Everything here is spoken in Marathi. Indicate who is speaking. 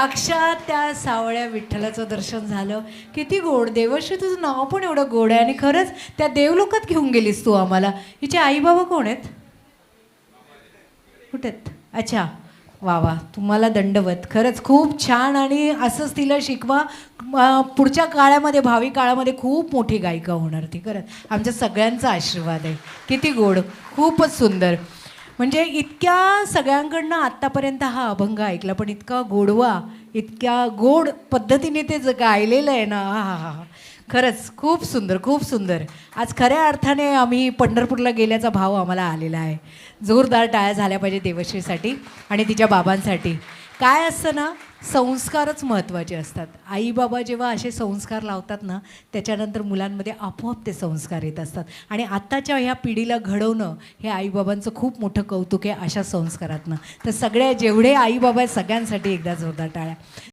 Speaker 1: साक्षात त्या सावळ्या विठ्ठलाचं दर्शन झालं. किती गोड देवश्री, तुझं नाव पण एवढं गोड आहे आणि खरंच त्या देवलोकात घेऊन गेलीस तू आम्हाला. हिचे आई बाबा कोण आहेत? कुठे आहेत? अच्छा, वा वा, तुम्हाला दंडवत. खरंच खूप छान. आणि असंच तिला शिकवा. पुढच्या काळामध्ये, भावी काळामध्ये खूप मोठी गायिका होणार ती. खरंच आमच्या सगळ्यांचा आशीर्वाद आहे. किती गोड, खूपच सुंदर. म्हणजे इतक्या सगळ्यांकडनं आत्तापर्यंत हा अभंग ऐकला, पण इतका गोडवा, इतक्या गोड पद्धतीने ते गायलेलं आहे ना, हा हा हा, खरंच खूप सुंदर, खूप सुंदर. आज खऱ्या अर्थाने आम्ही पंढरपूरला गेल्याचा भाव आम्हाला आलेला आहे. जोरदार टाळ्या झाल्या पाहिजे देवश्रीसाठी आणि तिच्या बाबांसाठी. काय असतं ना, संस्कारच महत्त्वाचे असतात. आई बाबा जेव्हा असे संस्कार लावतात ना, त्याच्यानंतर मुलांमध्ये आपोआप ते संस्कार येत असतात. आणि आत्ताच्या ह्या पिढीला घडवणं हे आईबाबांचं खूप मोठं कौतुक आहे अशा संस्कारातनं. तर सगळे जेवढे आईबाबा आहेत सगळ्यांसाठी एकदा जोरदार टाळ्या.